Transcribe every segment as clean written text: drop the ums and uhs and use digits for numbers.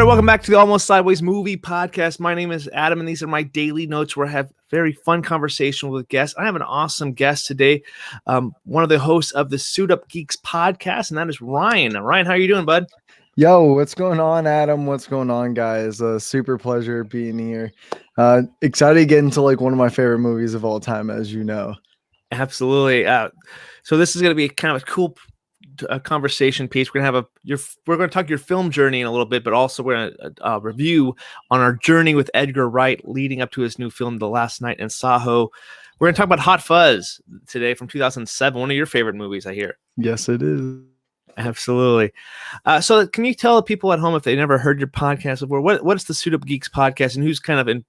welcome back to the Almost Sideways Movie Podcast. My name is Adam, and these are my daily notes where I have very fun conversation with guests. I have an awesome guest today, one of the hosts of the Suit Up Geeks Podcast, and that is Ryan. Ryan, how are you doing, bud? Yo, what's going on, Adam? What's going on, guys? Super pleasure being here. Excited to get into like one of my favorite movies of all time, as you know. Absolutely. So this is going to be kind of a cool conversation piece. We're going to talk your film journey in a little bit, but also we're going to review on our journey with Edgar Wright leading up to his new film, The Last Night in Soho. We're going to talk about Hot Fuzz today from 2007, one of your favorite movies, I hear. Yes, it is. Absolutely. So can you tell people at home, if they never heard your podcast before, what's the Suit Up Geeks Podcast, and who's kind of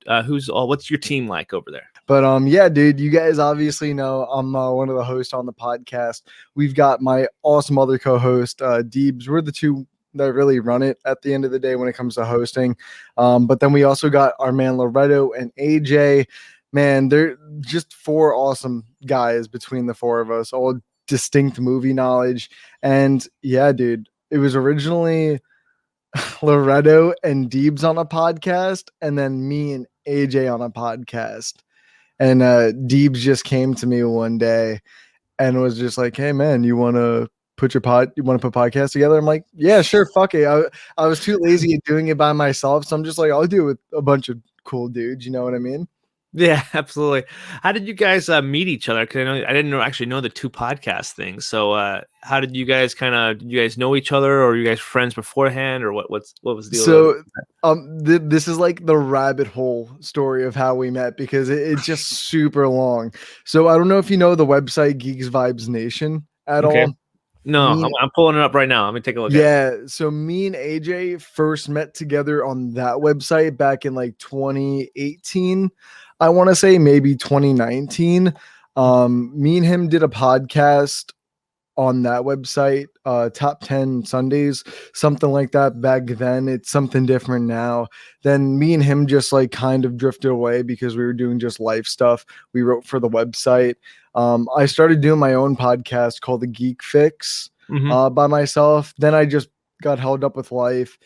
what's your team like over there? But yeah, dude, you guys obviously know I'm one of the hosts on the podcast. We've got my awesome other co-host, Deebs. We're the two that really run it at the end of the day when it comes to hosting. But then we also got our man Loretto and AJ. Man, they're just four awesome guys between the four of us, all distinct movie knowledge. And yeah, dude, it was originally Loretto and Deebs on a podcast, and then me and AJ on a podcast. And Deebs just came to me one day and was just like, "Hey man, you want to put podcast together?" I'm like, "Yeah, sure, fuck it." I was too lazy at doing it by myself, so I'm just like, I'll do it with a bunch of cool dudes. You know what I mean? Yeah, absolutely. How did you guys meet each other? Because I didn't actually know the two podcast things. So how did you guys did you guys know each other, or were you guys friends beforehand, or what was the deal? So this is like the rabbit hole story of how we met, because it's just super long. So I don't know if you know the website Geeks Vibes Nation at all. No, I'm pulling it up right now. Let me take a look. Yeah, so me and AJ first met together on that website back in like 2018. I want to say maybe 2019. Me and him did a podcast on that website, Top 10 Sundays, something like that back then. It's something different now. Then me and him just like kind of drifted away because we were doing just life stuff. We wrote for the website. I started doing my own podcast called The Geek Fix by myself. Then I just got held up with life,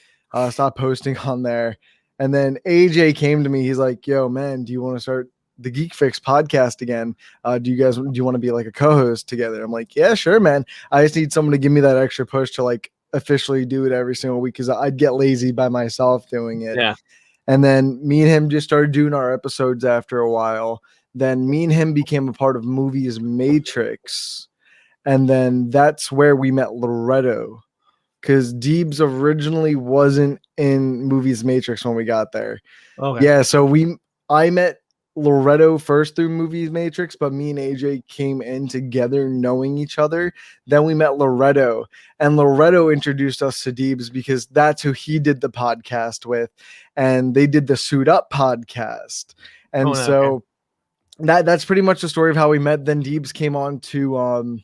stopped posting on there. And then AJ came to me. He's like, "Yo, man, do you want to start the Geek Fix podcast again? Do you want to be like a co-host together?" I'm like, "Yeah, sure, man. I just need someone to give me that extra push to like officially do it every single week, because I'd get lazy by myself doing it." Yeah. And then me and him just started doing our episodes after a while. Then me and him became a part of Movies Matrix. And then that's where we met Loretto, because Deebs originally wasn't in Movies Matrix when we got there. Okay. Yeah, so I met Loretto first through Movies Matrix, but me and AJ came in together knowing each other. Then we met Loretto, and Loretto introduced us to Deebs because that's who he did the podcast with, and they did the Suit Up podcast. And that's pretty much the story of how we met. Then Deebs came on to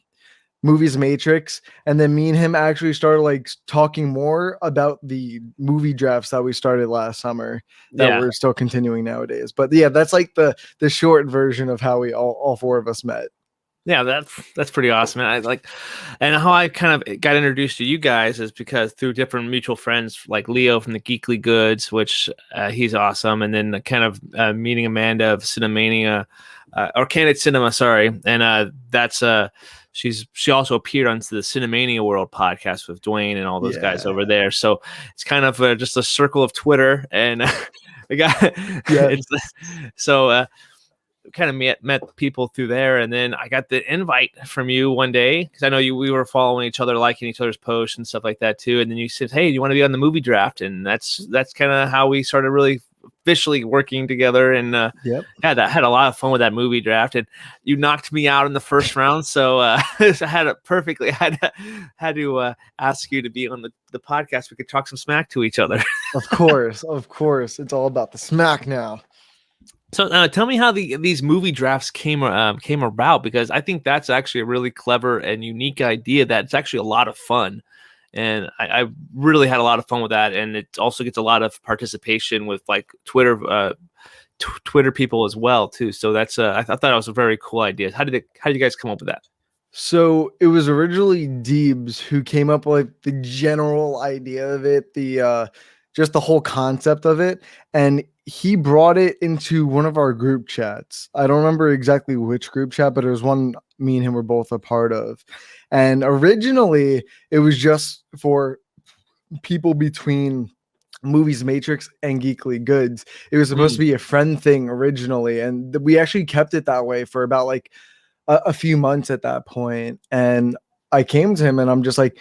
Movies Matrix, and then me and him actually started like talking more about the movie drafts that we started last summer that we're still continuing nowadays. But yeah, that's like the short version of how we all four of us met. Yeah, that's pretty awesome. And how I kind of got introduced to you guys is because through different mutual friends like Leo from the Geekly Goods, which he's awesome, and then kind of meeting Amanda of Cinemania or Candid Cinema, sorry, and that's she also appeared on the Cinemania World podcast with Dwayne and all those guys over there. So it's kind of just a circle of Twitter, and kind of met people through there. And then I got the invite from you one day, because I know we were following each other, liking each other's posts and stuff like that too. And then you said, "Hey, do you want to be on the movie draft?" And that's kind of how we started really officially working together. And I had a lot of fun with that movie draft, and you knocked me out in the first round, so I had to ask you to be on the podcast. We could talk some smack to each other. Of course, it's all about the smack now. So tell me how these movie drafts came about, because I think that's actually a really clever and unique idea that's actually a lot of fun. And I really had a lot of fun with that. And it also gets a lot of participation with like Twitter people as well too. So that's I thought that was a very cool idea. How did you guys come up with that? So it was originally Deebs who came up with the general idea of it. The just the whole concept of it. And he brought it into one of our group chats. I don't remember exactly which group chat, but it was one me and him were both a part of. And originally it was just for people between Movies Matrix and Geekly Goods. It was supposed to be a friend thing originally, and we actually kept it that way for about like a few months at that point. And I came to him and I'm just like,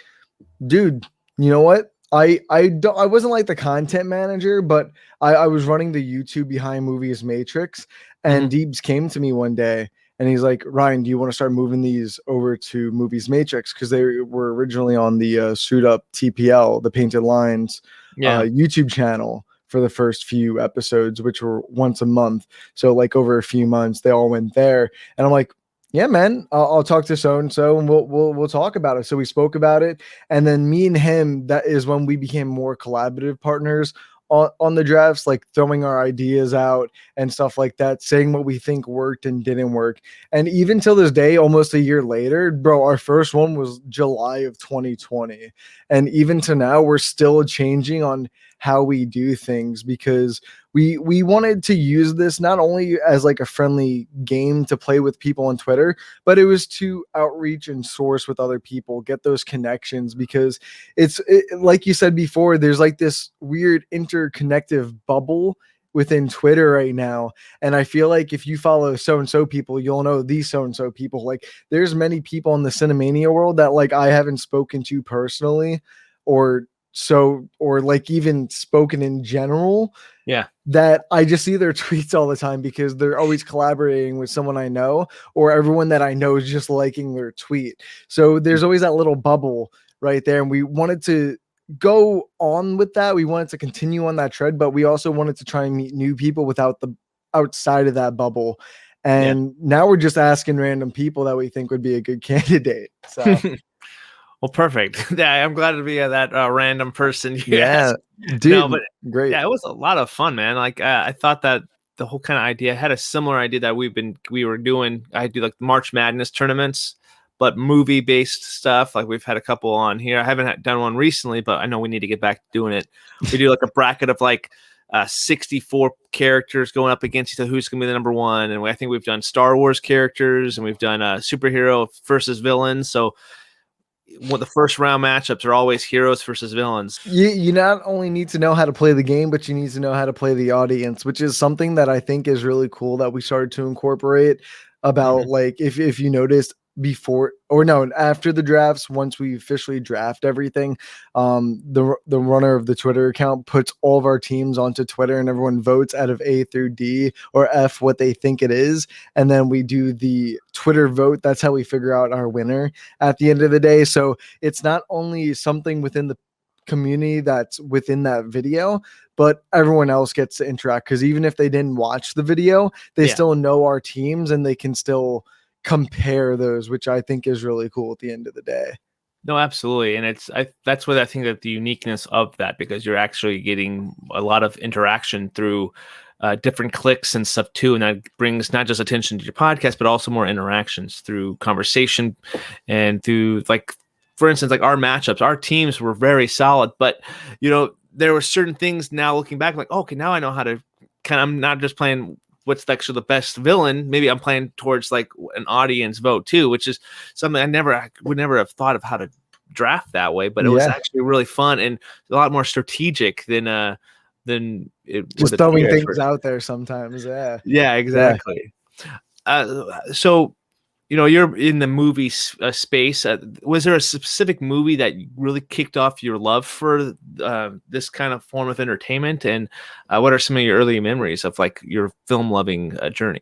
dude, you know what? I wasn't like the content manager, but I was running the YouTube behind Movies Matrix, and Deebs came to me one day and he's like, Ryan, do you want to start moving these over to Movies Matrix? Because they were originally on the Suit Up TPL, the Painted Lines YouTube channel for the first few episodes, which were once a month. So like over a few months, they all went there. And I'm like, yeah, man, I'll talk to so-and-so and we'll talk about it. So we spoke about it. And then me and him, that is when we became more collaborative partners on the drafts, like throwing our ideas out and stuff like that, saying what we think worked and didn't work. And even till this day, almost a year later, bro, our first one was July of 2020. And even to now, we're still changing on how we do things, because we wanted to use this not only as like a friendly game to play with people on Twitter, but it was to outreach and source with other people, get those connections, because it's like you said before, there's like this weird interconnective bubble within Twitter right now. And I feel like if you follow so-and-so people, you'll know these so-and-so people. Like there's many people in the Cinemania world that like I haven't spoken to personally, or like even spoken in general, that I just see their tweets all the time because they're always collaborating with someone I know, or everyone that I know is just liking their tweet. So there's always that little bubble right there. And we wanted to go on with that. We wanted to continue on that tread, but we also wanted to try and meet new people outside of that bubble. And now we're just asking random people that we think would be a good candidate. So well, perfect. Yeah, I'm glad to be that random person. Yeah, dude. No, but great. Yeah, it was a lot of fun, man. Like I thought that the whole kind of idea, I had a similar idea that we were doing. I do like March Madness tournaments, but movie based stuff. Like we've had a couple on here. I haven't done one recently, but I know we need to get back to doing it. We do like a bracket of like 64 characters going up against each other. Who's going to be the number one? And I think we've done Star Wars characters, and we've done superhero versus villains. So the first round matchups are always heroes versus villains. You not only need to know how to play the game, but you need to know how to play the audience, which is something that I think is really cool that we started to incorporate about like, if you noticed before or no, after the drafts, once we officially draft everything, the runner of the Twitter account puts all of our teams onto Twitter, and everyone votes out of A through D or F what they think it is. And then we do the Twitter vote. That's how we figure out our winner at the end of the day. So it's not only something within the community that's within that video, but everyone else gets to interact, because even if they didn't watch the video, they still know our teams and they can still compare those, which I think is really cool at the end of the day. No, absolutely. And that's what I think that the uniqueness of that, because you're actually getting a lot of interaction through different clicks and stuff too. And that brings not just attention to your podcast, but also more interactions through conversation and through, like, for instance, like our matchups, our teams were very solid, but there were certain things now looking back, like, okay, now I know how to I'm not just playing what's actually the best villain. Maybe I'm playing towards like an audience vote too, which is something I would never have thought of how to draft that way, but it was actually really fun and a lot more strategic than just throwing things out there sometimes. Yeah, exactly. So, you're in the movie space. Was there a specific movie that really kicked off your love for this kind of form of entertainment? And what are some of your early memories of like your film loving journey?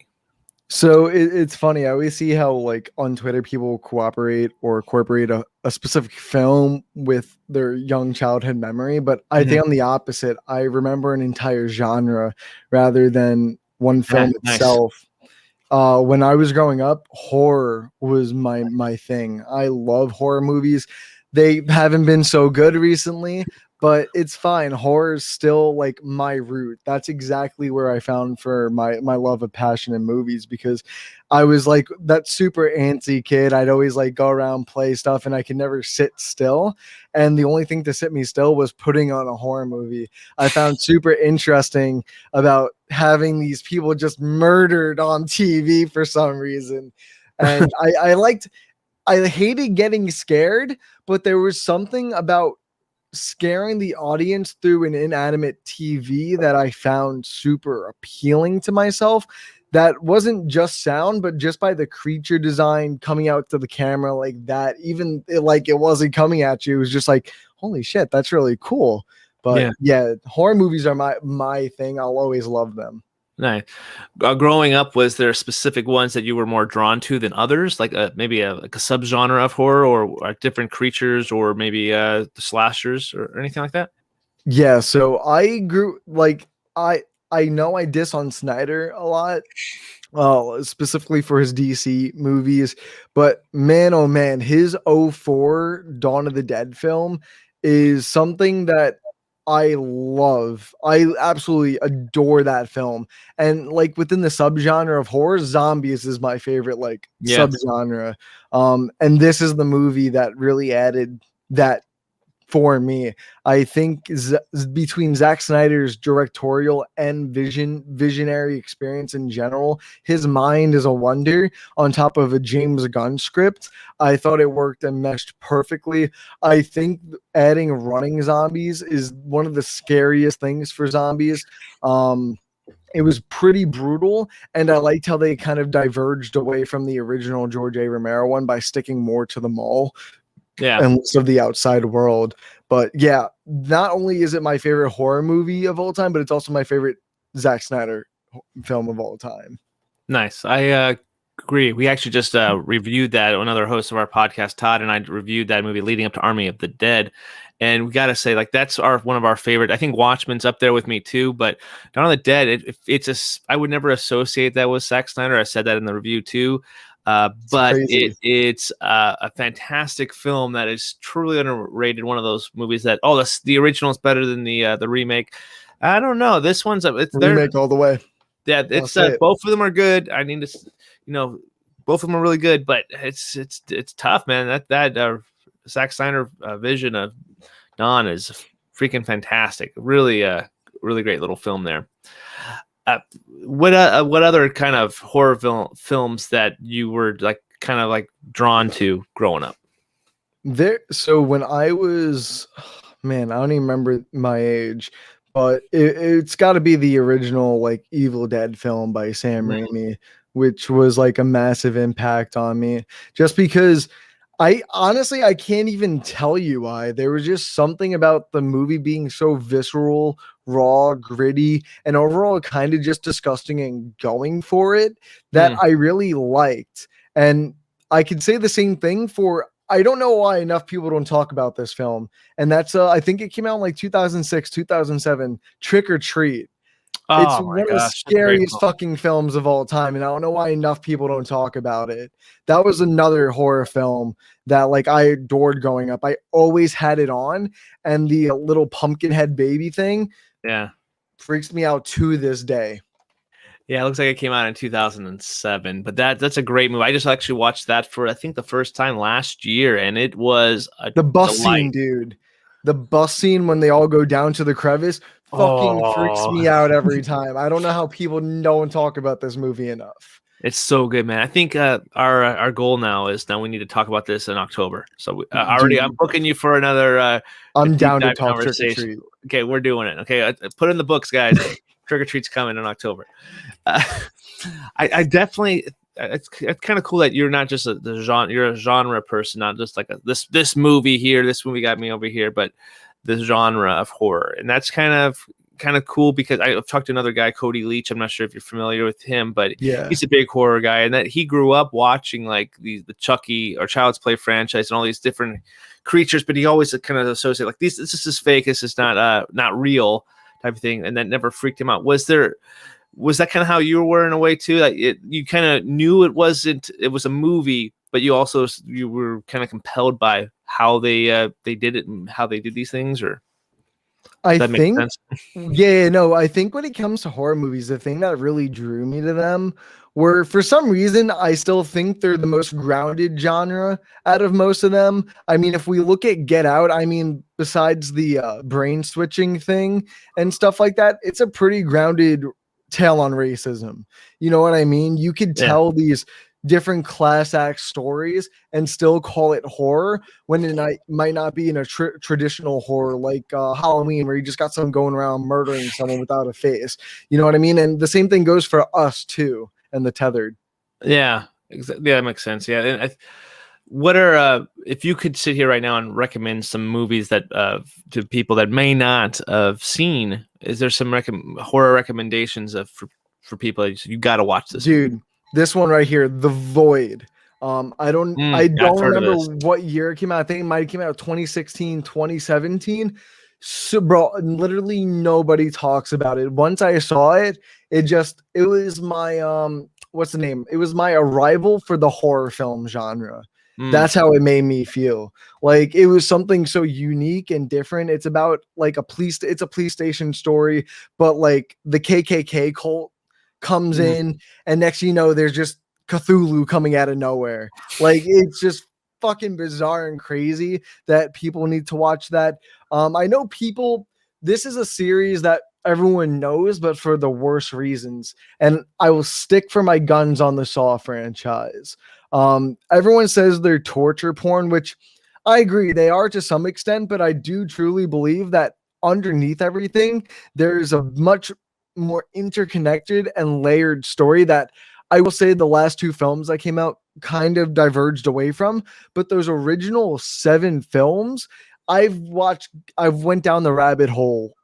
So it's funny. I always see how like on Twitter people cooperate or incorporate a specific film with their young childhood memory. But I think on the opposite, I remember an entire genre rather than one film itself. Nice. When I was growing up, horror was my thing. I love horror movies. They haven't been so good recently, but it's fine. Horror is still like my root. That's exactly where I found for my love of passion in movies, because I was like that super antsy kid. I'd always like go around, play stuff, and I could never sit still. And the only thing to sit me still was putting on a horror movie. I found super interesting about having these people just murdered on TV for some reason. And I hated getting scared, but there was something about scaring the audience through an inanimate TV that I found super appealing to myself. That wasn't just sound, but just by the creature design coming out to the camera like that, even like it wasn't coming at you. It was just like, holy shit, that's really cool. But yeah, horror movies are my thing. I'll always love them. Nice. Growing up, was there specific ones that you were more drawn to than others? Like maybe like a subgenre of horror, or different creatures, or maybe the slashers or anything like that? Yeah, so I grew like I know I diss on Snyder a lot, specifically for his DC movies, but man, oh man, his '04 Dawn of the Dead film is something that I love. I absolutely adore that film. And like within the subgenre of horror, zombies is my favorite like subgenre. And this is the movie that really added that for me. I think between Zack Snyder's directorial and visionary experience in general, his mind is a wonder on top of a James Gunn script. I thought it worked and meshed perfectly. I think adding running zombies is one of the scariest things for zombies. It was pretty brutal, and I liked how they kind of diverged away from the original George A. Romero one by sticking more to the mall and less of the outside world. But yeah, not only is it my favorite horror movie of all time, but it's also my favorite Zack Snyder film of all time. Nice. I agree. We actually just reviewed that. Another host of our podcast, Todd, and I reviewed that movie leading up to Army of the Dead. And we got to say, like, that's one of our favorite. I think Watchmen's up there with me too, but Dawn of the Dead, I would never associate that with Zack Snyder. I said that in the review too. But it's a fantastic film that is truly underrated. One of those movies that the original is better than the remake. I don't know. This one's remake all the way. Yeah, it's both of them are good. I need to, both of them are really good, but it's tough, man. That Zack Snyder vision of Dawn is freaking fantastic. Really, really great little film there. What other kind of horror films that you were kind of drawn to growing up? So when I was, man, I don't even remember my age, but it's got to be the original like Evil Dead film by Sam Raimi, which was like a massive impact on me, just because I can't even tell you why. There was just something about the movie being so visceral, raw, gritty, and overall kind of just disgusting and going for it that I really liked. And I could say the same thing for, I don't know why enough people don't talk about this film. And that's, I think it came out in like 2006, 2007, Trick or Treat. It's one of the scariest fucking films of all time, and I don't know why enough people don't talk about it. That was another horror film that like I adored growing up. I always had it on, and the little pumpkin head baby thing, freaks me out to this day. Yeah, it looks like it came out in 2007, but that's a great movie. I just actually watched that for I think the first time last year, and it was the bus scene, dude. The bus scene when they all go down to the crevice fucking freaks me out every time. I don't know how people don't talk about this movie enough. It's so good, man. I think our goal now we need to talk about this in October. So I'm booking you for another. I'm down to talk Trick or Treat. Okay, we're doing it. Okay, put in the books, guys. Trick or Treat's coming in October. I definitely. It's kind of cool that you're not just you're a genre person, not just like this movie here, this movie got me over here, but this genre of horror. And that's kind of cool because I've talked to another guy, Cody Leach. I'm not sure if you're familiar with him, but he's a big horror guy, and that he grew up watching like the Chucky or Child's Play franchise and all these different creatures, but he always kind of associate like this is fake, this is not real type of thing, and that never freaked him out. Was that kind of how you were in a way too? Like you kind of knew it was a movie, but you were kind of compelled by how they did it and how they did these things, or? I That makes think, sense. yeah, no, I think when it comes to horror movies, the thing that really drew me to them were, for some reason, I still think they're the most grounded genre out of most of them. I mean, if we look at Get Out, I mean, besides the brain switching thing and stuff like that, it's a pretty grounded tale on racism. You know what I mean? You could Yeah. tell these different class act stories and still call it horror when it might not be in a traditional horror like Halloween, where you just got someone going around murdering someone without a face. You know what I mean? And the same thing goes for Us too, and The Tethered. Yeah, yeah, that makes sense. Yeah, and what are if you could sit here right now and recommend some movies that to people that may not have seen? Is there some horror recommendations for people that you got to watch this? Dude, this one right here, The Void. I don't I've heard of remember this. what year it came out. I think it might have came out 2016, 2017. So, bro, literally nobody talks about it. Once I saw it, it was my what's the name? It was my arrival for the horror film genre. That's how it made me feel. Like, it was something so unique and different. It's about like it's a police station story, but like the KKK cult comes in, and next you know, there's just Cthulhu coming out of nowhere. Like, it's just fucking bizarre and crazy that people need to watch that. I know this is a series that everyone knows, but for the worst reasons. And I will stick for my guns on the Saw franchise. Everyone says they're torture porn, which I agree they are to some extent, but I do truly believe that underneath everything, there's a much more interconnected and layered story that I will say the last two films that came out kind of diverged away from, but those original 7 films, I've went down the rabbit hole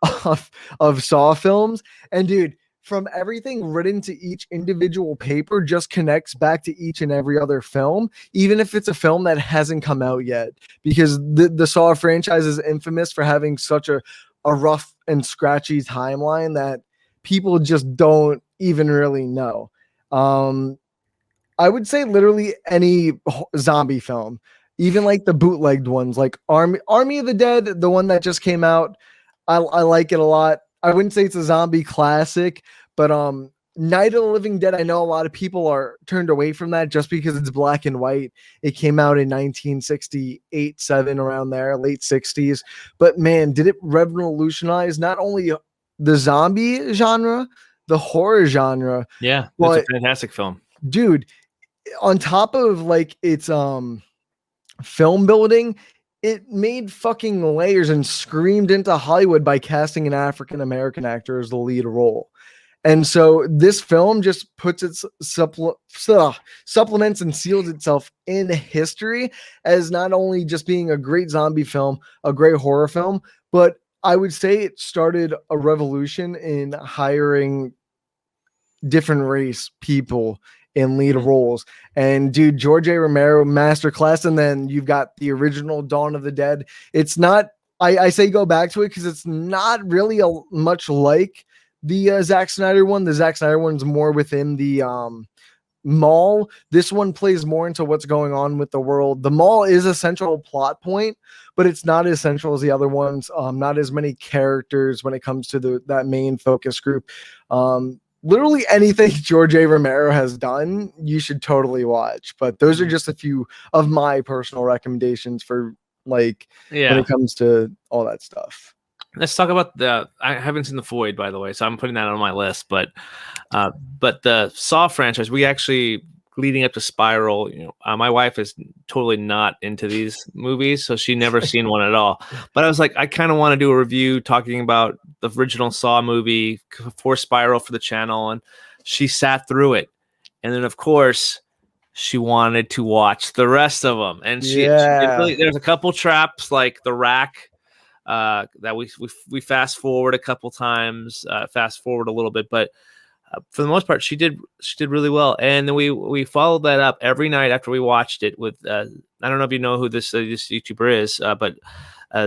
of Saw films, and dude, from everything written to each individual paper just connects back to each and every other film, even if it's a film that hasn't come out yet, because the Saw franchise is infamous for having such a rough and scratchy timeline that people just don't even really know. I would say literally any zombie film, even like the bootlegged ones, like Army of the Dead, the one that just came out. I like it a lot. I wouldn't say it's a zombie classic, but Night of the Living Dead, I know a lot of people are turned away from that just because it's black and white. It came out in 1968, 7, around there, late 60s. But man, did it revolutionize not only the zombie genre, the horror genre. Yeah, but it's a fantastic film. Dude, on top of like its film building, it made fucking layers and screamed into Hollywood by casting an African American actor as the lead role. And so this film just puts its supplements and seals itself in history as not only just being a great zombie film, a great horror film, but I would say it started a revolution in hiring different race people in lead roles. And dude, George A. Romero, masterclass. And then you've got the original Dawn of the Dead. It's not, I say go back to it because it's not really much like the Zack Snyder one. The Zack Snyder one's more within the mall. This one plays more into what's going on with the world. The mall is a central plot point, but it's not as central as the other ones. Not as many characters when it comes to that main focus group. Literally anything George A. Romero has done, you should totally watch. But those are just a few of my personal recommendations for when it comes to all that stuff. Let's talk about I haven't seen The Void, by the way, so I'm putting that on my list. But the Saw franchise, we actually, leading up to Spiral, my wife is totally not into these movies, so she never seen one at all. But I was like, I kind of want to do a review talking about the original Saw movie for Spiral for the channel, and she sat through it, and then of course she wanted to watch the rest of them, and she really, there's a couple traps like the rack that we fast forward a couple times, fast forward a little bit, but for the most part, she did really well. And then we followed that up every night after we watched it with I don't know if you know who this YouTuber is, but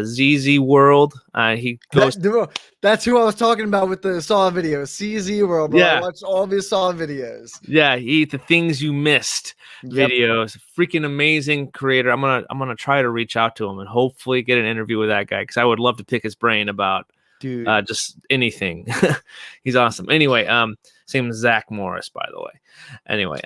ZZ World. He goes. That's who I was talking about with the Saw videos. CZ World, bro. Yeah. I watched all of his Saw videos. Yeah, the things you missed videos. Freaking amazing creator. I'm gonna try to reach out to him and hopefully get an interview with that guy because I would love to pick his brain about dude. Just anything. He's awesome. Anyway, same as Zach Morris, by the way. Anyway,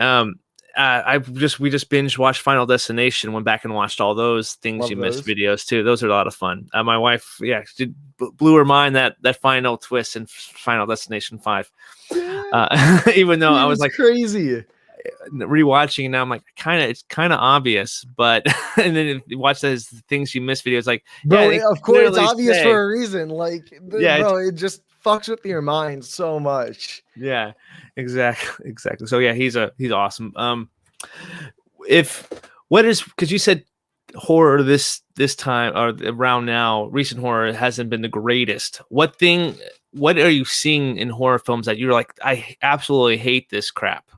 we just binge watched Final Destination, went back and watched all those things Love you missed those. videos too. Those are a lot of fun. My wife, blew her mind that final twist in Final Destination 5. Even though I was like crazy rewatching now, I'm like, it's kind of obvious, but and then if you watch those things you missed videos, like, bro. yeah, Of course, it's obvious for a reason. Like, yeah, bro, it just fucks with your mind so much. Yeah, exactly. So yeah, he's awesome. Because you said horror this time or around now, recent horror hasn't been the greatest. What are you seeing in horror films that you're like, I absolutely hate this crap?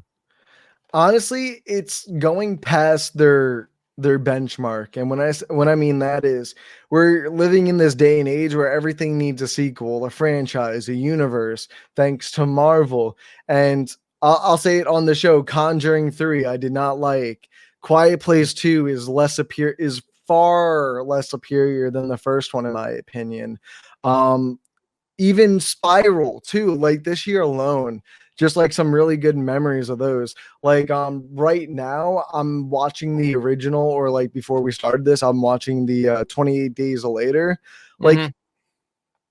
Honestly, it's going past their benchmark. And when I mean that is, we're living in this day and age where everything needs a sequel, a franchise, a universe, thanks to Marvel. And I'll say it on the show, Conjuring 3 I did not like. Quiet Place 2 is far less superior than the first one in my opinion. Even Spiral too, like this year alone, just like some really good memories of those. Like right now I'm watching the original, or like before we started this, I'm watching the 28 Days Later. Like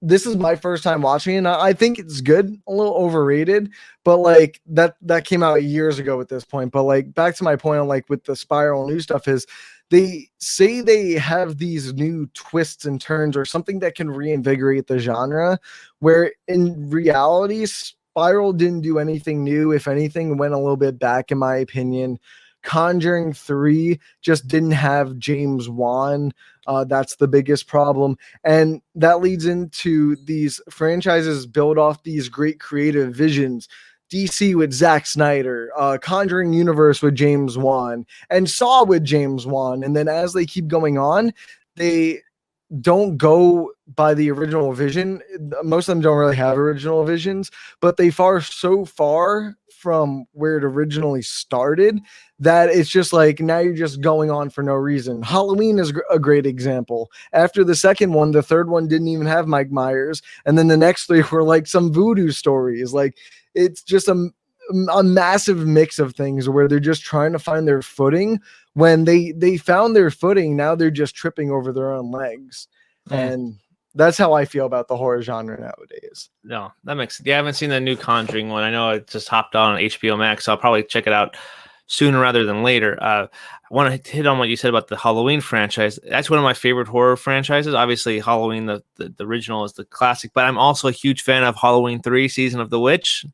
this is my first time watching it, and I think it's good, a little overrated, but like that came out years ago at this point. But like back to my point on like with the Spiral new stuff is they say they have these new twists and turns or something that can reinvigorate the genre, where in reality Spiral didn't do anything new. If anything, went a little bit back in my opinion. Conjuring 3 just didn't have James Wan. That's the biggest problem. And that leads into these franchises build off these great creative visions. DC with Zack Snyder, Conjuring Universe with James Wan, and Saw with James Wan. And then as they keep going on, they don't go by the original vision. Most of them don't really have original visions, but they so far from where it originally started that it's just like now you're just going on for no reason. Halloween is a great example. After the second one, the third one didn't even have Mike Myers, and then the next three were like some voodoo stories. Like it's just a massive mix of things where they're just trying to find their footing. When they found their footing, now they're just tripping over their own legs. And that's how I feel about the horror genre nowadays. No, that makes sense. Yeah, I haven't seen the new Conjuring one. I know it just hopped on HBO Max, so I'll probably check it out sooner rather than later. I want to hit on what you said about the Halloween franchise. That's one of my favorite horror franchises. Obviously, Halloween, the original, is the classic, but I'm also a huge fan of Halloween 3, Season of the Witch.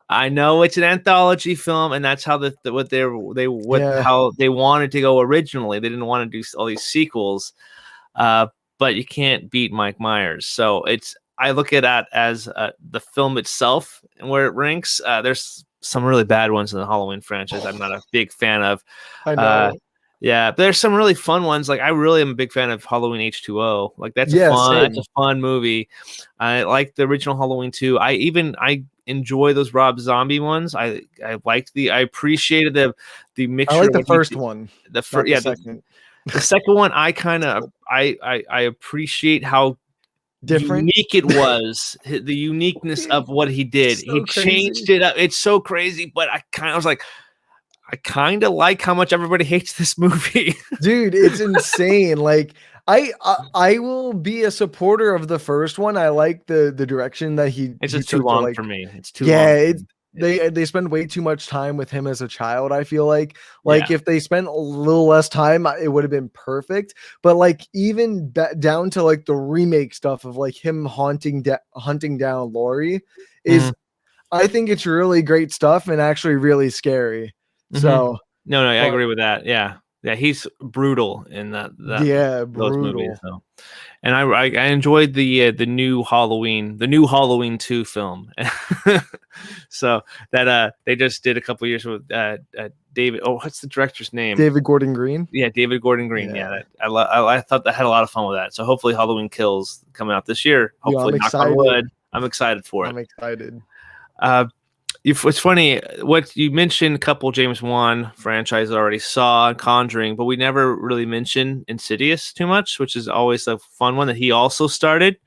I know it's an anthology film, and that's how how they wanted to go originally. They didn't want to do all these sequels, but you can't beat Mike Myers. So I look at that as the film itself and where it ranks. There's some really bad ones in the Halloween franchise I'm not a big fan of. I know. Yeah, but there's some really fun ones. Like I really am a big fan of Halloween H2O. Like that's a fun movie. I like the original Halloween 2. I enjoy those Rob Zombie ones. I appreciated the mixture. I like the first one. The second. The second one, I appreciate how different unique it was. The uniqueness of what he did. He changed it up. It's so crazy, but I kind of like how much everybody hates this movie. Dude, it's insane. Like I will be a supporter of the first one. I like the direction that it's just too long for me. It's too long. Yeah, they spend way too much time with him as a child. I feel like if they spent a little less time, it would have been perfect. But like even down to like the remake stuff of like him hunting down Laurie is, I think it's really great stuff and actually really scary. So no, I agree with that. Yeah, he's brutal in that those movies. So. And I enjoyed the new Halloween 2 film. So that they just did a couple years with David. Oh, what's the director's name? David Gordon Green. Yeah, David Gordon Green. Yeah, I thought that had a lot of fun with that. So hopefully Halloween Kills coming out this year. Hopefully, knock on wood. I'm excited for it. I'm excited. It's funny what you mentioned. A couple James Wan franchises already saw Conjuring, but we never really mentioned Insidious too much, which is always a fun one that he also started.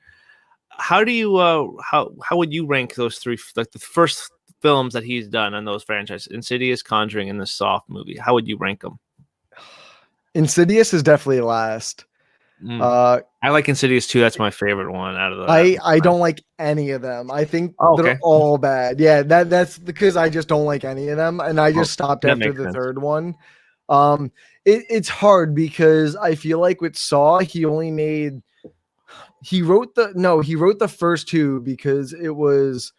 how do you how would you rank those three, like the first films that he's done on those franchises, Insidious, Conjuring, and the Soft movie? How would you rank them? Insidious is definitely last. I like Insidious too. That's my favorite one out of the. I don't like any of them. I think they're okay. all bad. Yeah, that's because I just don't like any of them, and I just stopped after the third one. It's hard because I feel like with Saw, he wrote the first two because it was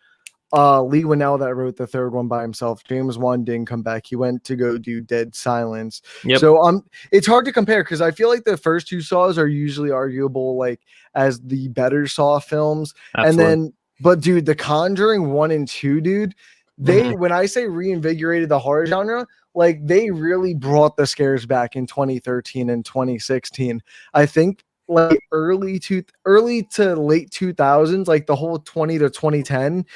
Lee Winnell that wrote the third one by himself. James Wan didn't come back. He went to go do Dead Silence. Yep. So it's hard to compare because I feel like the first two Saws are usually arguable like as the better Saw films. Absolutely. And then, but dude, The Conjuring 1 and 2, dude, they when I say reinvigorated the horror genre, like they really brought the scares back in 2013 and 2016. I think like early to late 2000s, like the whole 20 to 2010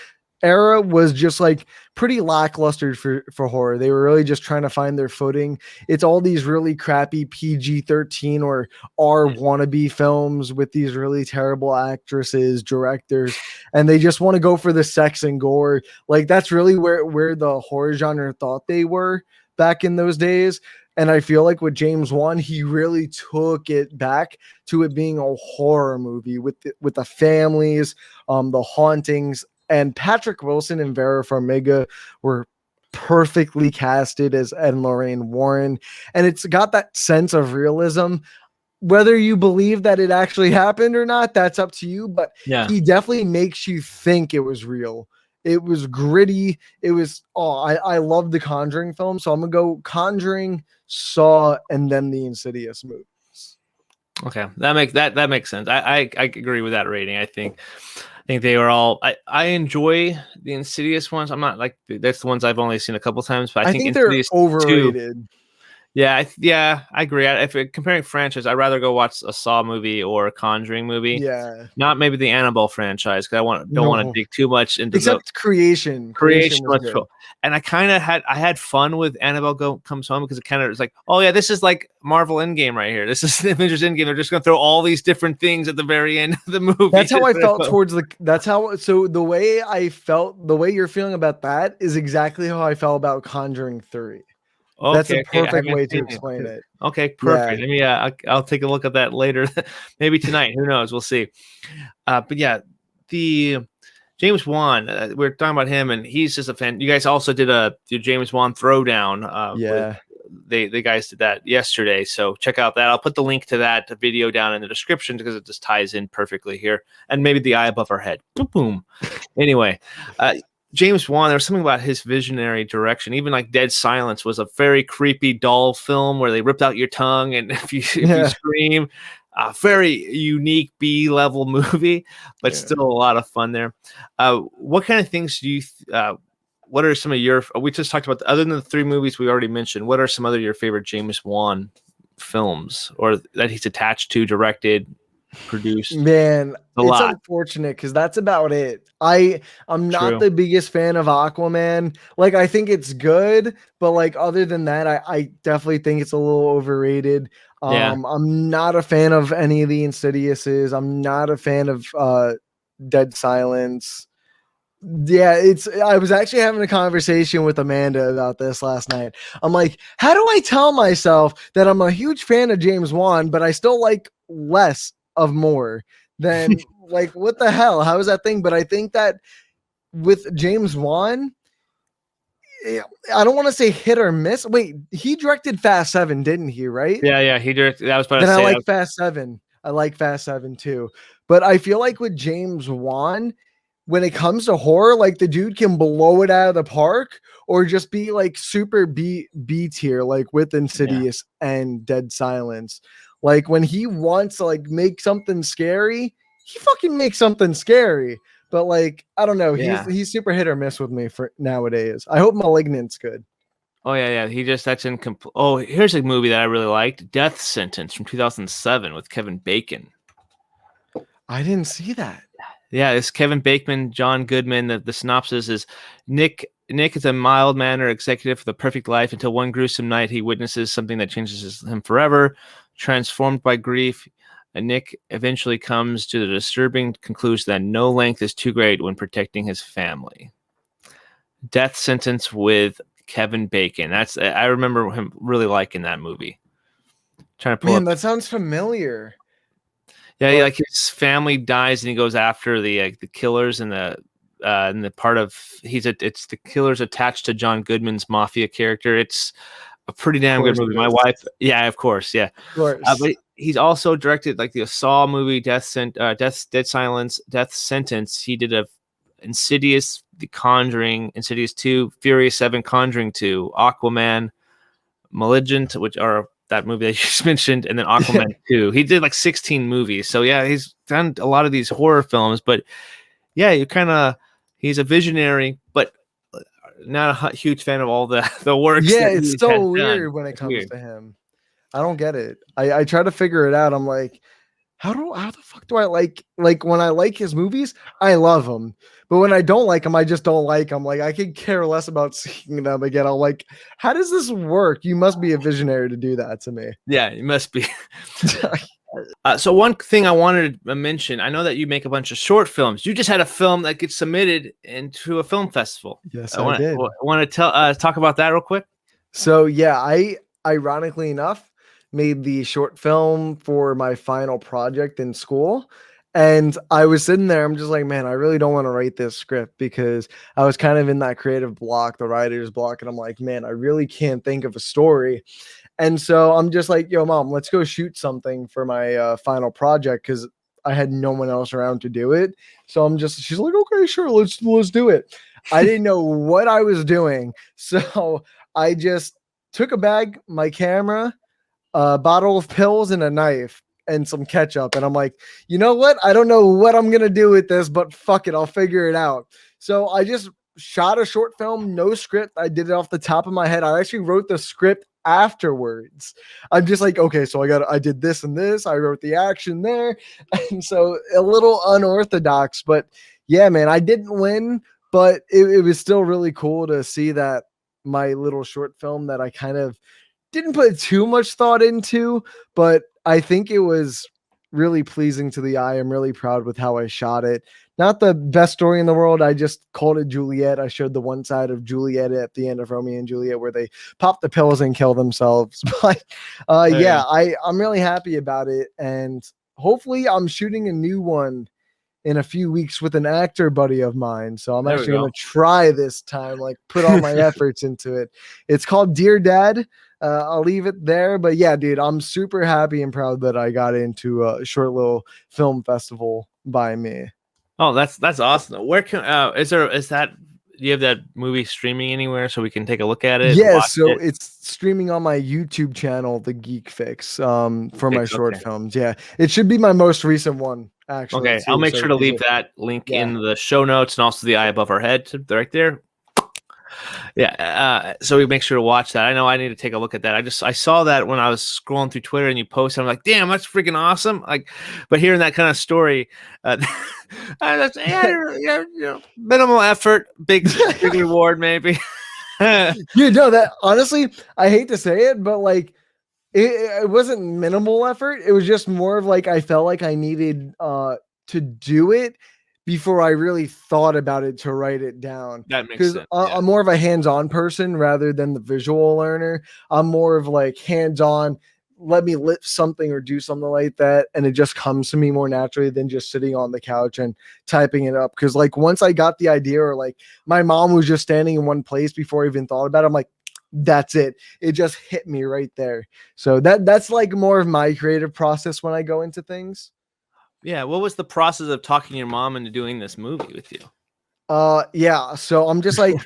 era was just like pretty lackluster for horror. They were really just trying to find their footing. It's all these really crappy PG-13 or R wannabe films with these really terrible actresses, directors, and they just want to go for the sex and gore. Like that's really where the horror genre thought they were back in those days. And I feel like with James Wan, he really took it back to it being a horror movie with the families, the hauntings. And Patrick Wilson and Vera Farmiga were perfectly casted as Ed and Lorraine Warren. And it's got that sense of realism. Whether you believe that it actually happened or not, that's up to you. But he definitely makes you think it was real. It was gritty. It was, I love the Conjuring film. So I'm going to go Conjuring, Saw, and then the Insidious movies. Okay. That makes sense. I agree with that rating. I think they were all. I enjoy the Insidious ones. I'm not like that's the ones I've only seen a couple times, but I think they're Insidious overrated. 2, yeah, I agree. If comparing franchise, I'd rather go watch a Saw movie or a Conjuring movie. Yeah, not maybe the Annabelle franchise because don't want to dig too much into except Creation. And I kind of had fun with Annabelle Comes Home because it kind of was like, oh yeah, this is like Marvel Endgame right here. This is the Avengers Endgame. They're just gonna throw all these different things at the very end of the movie. That's how I felt so the way I felt, the way you're feeling about that is exactly how I felt about Conjuring 3. Okay, that's a perfect way to explain it. Okay, perfect. Yeah. I'll take a look at that later, maybe tonight. Who knows? We'll see. But yeah, the James Wan, we're talking about him, and he's just a fan. You guys also did a James Wan throwdown. The guys did that yesterday, so check out that. I'll put the link to that video down in the description because it just ties in perfectly here, and maybe the eye above our head. Boom, boom. Anyway. James Wan, there was something about his visionary direction. Even like Dead Silence was a very creepy doll film where they ripped out your tongue, and if you scream, a very unique B-level movie, but still a lot of fun there. What kind of things do you? What are some of your? We just talked about other than the 3 movies we already mentioned. What are some other your favorite James Wan films, or that he's attached to, directed, produced? Man, it's unfortunate because that's about it. I'm not the biggest fan of Aquaman. Like I think it's good, but like other than that, I definitely think it's a little overrated. I'm not a fan of any of the Insidiouses. I'm not a fan of Dead Silence. Yeah, I was actually having a conversation with Amanda about this last night. I'm like, how do I tell myself that I'm a huge fan of James Wan, but I still like less of more than like what the hell? How is that thing? But I think that with James Wan, I don't want to say hit or miss. Wait, he directed Fast 7, didn't he? Right? Yeah, he directed. That was about to say. I like Fast 7. I like Fast 7 too. But I feel like with James Wan, when it comes to horror, like the dude can blow it out of the park or just be like super B tier, like with Insidious and Dead Silence. Like when he wants to like make something scary, he fucking makes something scary. But like, I don't know. He's super hit or miss with me for nowadays. I hope Malignant's good. Oh yeah. That's incomplete. Oh, here's a movie that I really liked: Death Sentence from 2007 with Kevin Bacon. I didn't see that. Yeah, it's Kevin Bacon, John Goodman. The synopsis is Nick is a mild-mannered executive for the perfect life until one gruesome night he witnesses something that changes him forever. Transformed by grief, and Nick eventually comes to the disturbing conclusion that no length is too great when protecting his family. Death Sentence with Kevin Bacon. I remember him really liking that movie. Trying to pull up. that sounds familiar. Yeah, like his family dies and he goes after the killers and the part of it's the killers attached to John Goodman's mafia character. It's a pretty damn good movie. My wife, yeah, of course, yeah. Of course. But he's also directed like the Saw movie, Dead Silence, Death Sentence. He did a Insidious, The Conjuring, Insidious 2, Furious 7, Conjuring 2, Aquaman, Malignant, which are that movie that you just mentioned, and then Aquaman 2. He did like 16 movies. So yeah, he's done a lot of these horror films, but yeah, he's a visionary, but not a huge fan of all the works. Yeah, it's so weird when it comes to him. I don't get it. I try to figure it out. I'm like, how the fuck do I like when I like his movies, I love them. But when I don't like them, I just don't like them. Like I could care less about seeing them again. I'm like, how does this work? You must be a visionary to do that to me. Yeah, you must be. So one thing I wanted to mention, I know that you make a bunch of short films. You just had a film that gets submitted into a film festival. Yes, I did. I want to talk about that real quick. So yeah, I ironically enough made the short film for my final project in school. And I was sitting there, I'm just like, man, I really don't want to write this script because I was kind of in that creative block, the writer's block. And I'm like, man, I really can't think of a story. And so I'm just like, yo, mom, let's go shoot something for my final project because I had no one else around to do it. So she's like, okay, sure, let's do it. I didn't know what I was doing. So I just took a bag, my camera, a bottle of pills, and a knife and some ketchup. And I'm like, you know what? I don't know what I'm going to do with this, but fuck it. I'll figure it out. So I just shot a short film, no script. I did it off the top of my head. I actually wrote the script afterwards. I'm just like, okay, so I did this and this. I wrote the action there. And so a little unorthodox, but yeah, man, I didn't win, but it was still really cool to see that my little short film that I kind of didn't put too much thought into, but I think it was really pleasing to the eye. I'm really proud with how I shot it. Not the best story in the world. I just called it Juliet. I showed the one side of Juliet at the end of Romeo and Juliet where they pop the pills and kill themselves. But yeah, I'm really happy about it. And hopefully I'm shooting a new one in a few weeks with an actor buddy of mine. So I'm actually going to try this time, like put all my efforts into it. It's called Dear Dad. I'll leave it there. But yeah, dude, I'm super happy and proud that I got into a short little film festival by me. Oh, that's awesome. Where can do you have that movie streaming anywhere so we can take a look at it? Yeah, so it's streaming on my YouTube channel, The Geek Fix, for my short films. Yeah, it should be my most recent one, actually. Okay, I'll make sure to leave that link in the show notes and also the eye above our head right there. Yeah, so we make sure to watch that. I know I need to take a look at that. I saw that when I was scrolling through Twitter and you posted. I'm like, damn, that's freaking awesome. Like, but hearing that kind of story, that's, minimal effort, big reward, maybe. You know that honestly, I hate to say it, but like, it wasn't minimal effort. It was just more of like I felt like I needed to do it before I really thought about it to write it down. That makes sense. I'm more of a hands-on person rather than the visual learner. I'm more of like hands-on, let me lift something or do something like that. And it just comes to me more naturally than just sitting on the couch and typing it up. Cause like once I got the idea or like my mom was just standing in one place before I even thought about it, I'm like, that's it. It just hit me right there. So that's like more of my creative process when I go into things. Yeah, what was the process of talking your mom into doing this movie with you? Yeah, so I'm just like,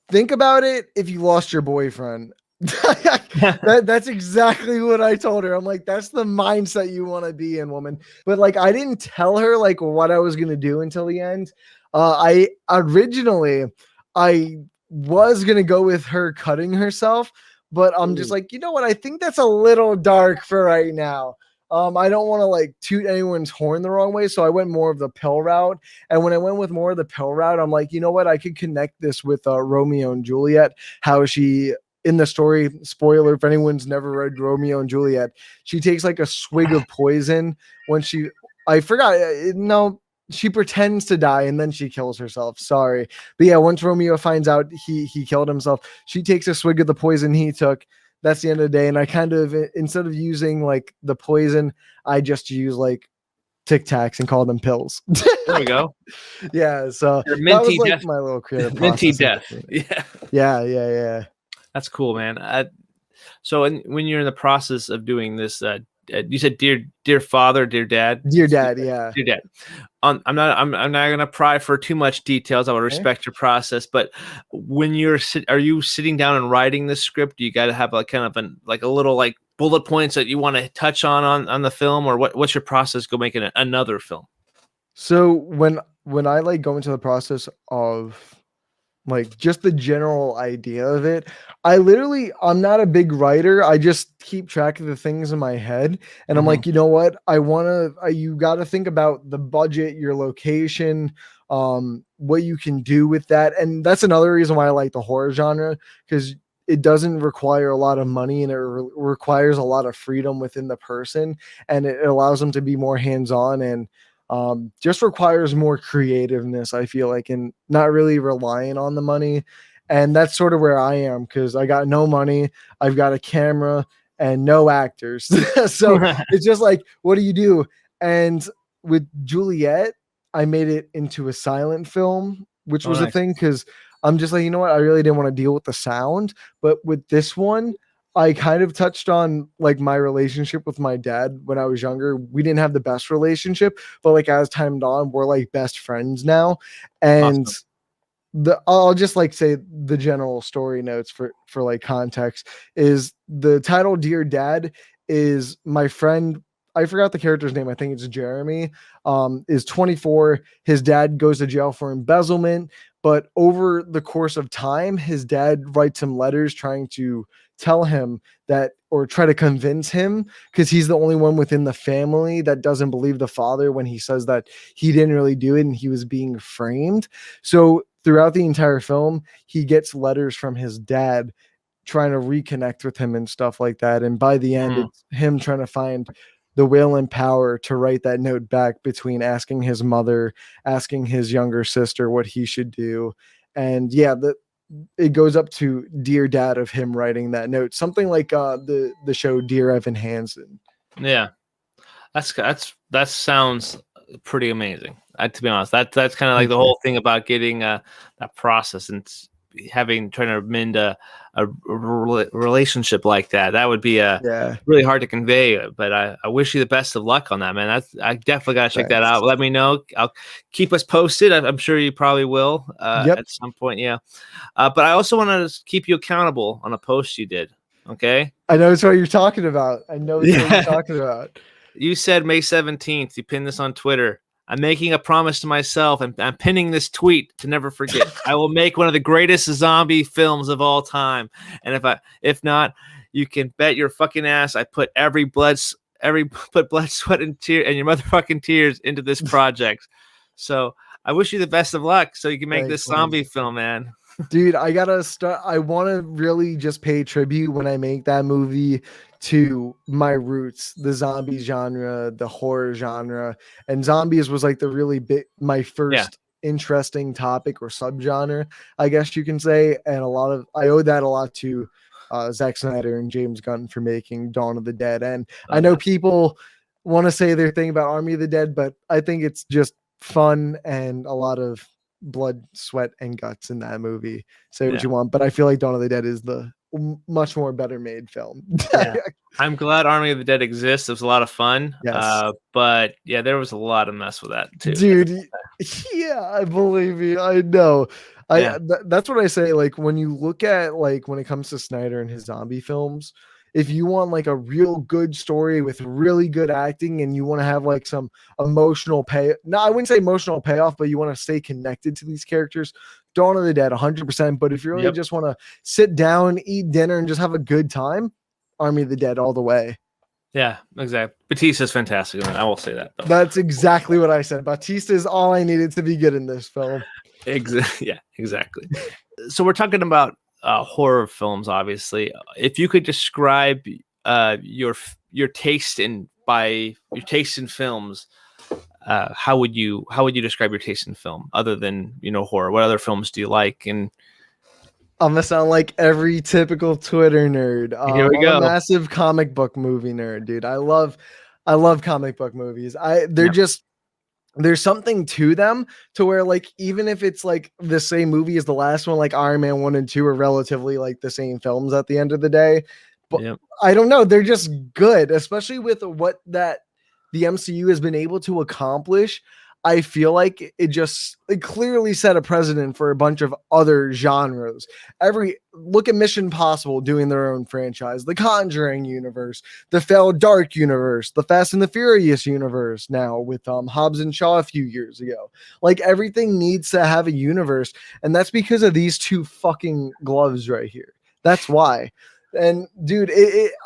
think about it if you lost your boyfriend. That's exactly what I told her. I'm like, that's the mindset you want to be in, woman. But like, I didn't tell her like what I was gonna do until the end. I was gonna go with her cutting herself, but I'm just like, you know what? I think that's a little dark for right now. I don't want to like toot anyone's horn the wrong way. So I went more of the pill route. And when I went with more of the pill route, I'm like, you know what? I could connect this with Romeo and Juliet, how she in the story, spoiler if anyone's never read Romeo and Juliet, she takes like a swig of poison when I forgot, no, she pretends to die and then she kills herself. Sorry. But yeah, once Romeo finds out he killed himself, she takes a swig of the poison he took. That's the end of the day. And I kind of, instead of using like the poison, I just use like Tic Tacs and call them pills. There we go. Yeah. So Your that was like death. my little creative Minty process. death. Yeah. That's cool, man. So when you're in the process of doing this, you said dear father, dear dad, dear dad. Yeah. Dear dad. I'm not gonna pry for too much details. I would respect your process, but when are you sitting down and writing this script? Do you got to have like kind of a little like bullet points that you want to touch on the film, or what's your process go making another film? So when I like go into the process of like just the general idea of it, I'm not a big writer. I just keep track of the things in my head. And I'm like, you know what? You got to think about the budget, your location, what you can do with that. And that's another reason why I like the horror genre, because it doesn't require a lot of money and it requires a lot of freedom within the person. And it allows them to be more hands-on and just requires more creativeness, I feel like, and not really relying on the money. And that's sort of where I am, because I got no money, I've got a camera and no actors. So it's just like, what do you do? And with Juliet, I made it into a silent film, which was a thing, because I'm just like, you know what? I really didn't want to deal with the sound. But with this one, I kind of touched on like my relationship with my dad when I was younger. We didn't have the best relationship, but like as time went on, we're like best friends now. And I'll just like say the general story notes for like context is the title Dear Dad is my friend. I forgot the character's name. I think it's Jeremy, is 24. His dad goes to jail for embezzlement, but over the course of time, his dad writes him letters trying to tell him that, or try to convince him, because he's the only one within the family that doesn't believe the father when he says that he didn't really do it and he was being framed. So throughout the entire film, he gets letters from his dad trying to reconnect with him and stuff like that. And by the end, it's him trying to find the will and power to write that note back, between asking his mother, asking his younger sister what he should do. And yeah, it goes up to Dear Dad of him writing that note, something like the show Dear Evan Hansen. Yeah, that sounds pretty amazing. To be honest, that's kind of like the whole thing about getting that process and trying to mend a relationship like that. That would be really hard to convey. But I wish you the best of luck on that, man. I definitely got to check that out. Let me know. I'll keep us posted. I'm sure you probably will at some point. Yeah. But I also want to keep you accountable on a post you did. Okay. I know it's what you're talking about. What you're talking about. You said May 17th. You pinned this on Twitter. I'm making a promise to myself, and I'm pinning this tweet to never forget. I will make one of the greatest zombie films of all time. And if not, you can bet your fucking ass I put blood, sweat, and your motherfucking tears into this project. So I wish you the best of luck so you can make this zombie film, man. Dude, I gotta start. I want to really just pay tribute when I make that movie to my roots, the zombie genre, the horror genre, and zombies was like my first interesting topic or subgenre, I guess you can say. And I owe that a lot to Zack Synder and James Gunn for making Dawn of the Dead. And I know people want to say their thing about Army of the Dead, but I think it's just fun and a lot of blood, sweat, and guts in that movie. Say what you want, but I feel like Dawn of the Dead is the much more better made film. I'm glad Army of the Dead exists. It was a lot of fun. Yes. But yeah, there was a lot of mess with that too. Dude, I believe you. I know. That's what I say. Like when you look at like when it comes to Snyder and his zombie films, if you want like a real good story with really good acting and you want to have like some emotional I wouldn't say emotional payoff, but you want to stay connected to these characters, Dawn of the Dead 100%. But if you really just want to sit down, eat dinner, and just have a good time, Army of the Dead all the way. Yeah, exactly. Batista's fantastic. I will say that. That's exactly what I said. Batista is all I needed to be good in this film. Yeah, exactly. So we're talking about horror films, obviously. If you could describe your taste in films, how would you describe your taste in film other than horror? What other films do you like? And I'm gonna sound like every typical Twitter nerd. here we I'm a go. massive comic book movie nerd, dude. I love comic book movies. There's something to them to where, like, even if it's like the same movie as the last one, like Iron Man 1 and 2 are relatively like the same films at the end of the day. But Yep. I don't know, they're just good, especially with what the MCU has been able to accomplish. I feel like it clearly set a precedent for a bunch of other genres. Look at Mission Impossible doing their own franchise, the Conjuring universe, the Fell Dark universe, the Fast and the Furious universe now with Hobbs and Shaw a few years ago. Like, everything needs to have a universe, and that's because of these two fucking gloves right here. That's why. And dude,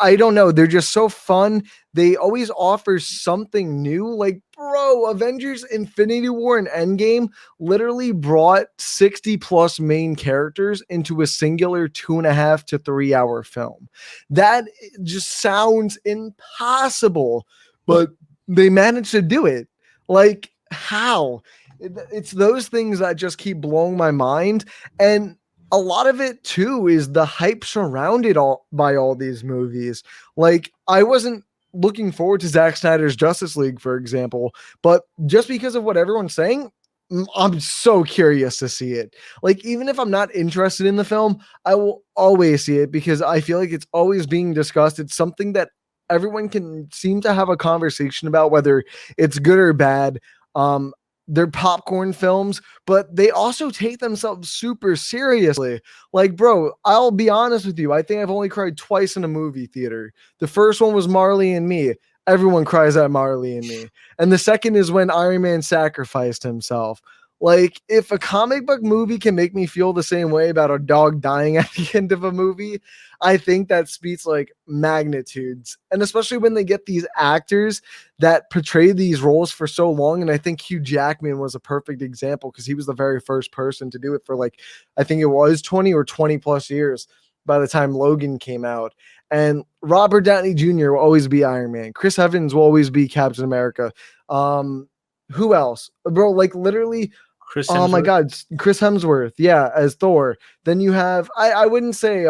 I don't know. They're just so fun. They always offer something new. Like, bro, Avengers Infinity War and Endgame literally brought 60 plus main characters into a singular 2.5 to 3 hour film. That just sounds impossible, but they managed to do it. Like, how? It's those things that just keep blowing my mind. And a lot of it too is the hype surrounded by all these movies. Like, I wasn't looking forward to Zack Snyder's Justice League, for example, but just because of what everyone's saying, I'm so curious to see it. Like, even if I'm not interested in the film, I will always see it because I feel like it's always being discussed. It's something that everyone can seem to have a conversation about, whether it's good or bad. They're popcorn films, but they also take themselves super seriously. Like, bro, I'll be honest with you. I think I've only cried twice in a movie theater. The first one was Marley and Me. Everyone cries at Marley and Me. And the second is when Iron Man sacrificed himself. Like, if a comic book movie can make me feel the same way about a dog dying at the end of a movie, I think that speaks like magnitudes. And especially when they get these actors that portray these roles for so long. And I think Hugh Jackman was a perfect example because he was the very first person to do it for, like, I think it was 20 or 20 plus years by the time Logan came out. And Robert Downey Jr. will always be Iron Man. Chris Evans will always be Captain America. Who else? Bro, like, literally, Chris oh my Hemsworth. God, Chris Hemsworth, yeah, as Thor. Then you have, I wouldn't say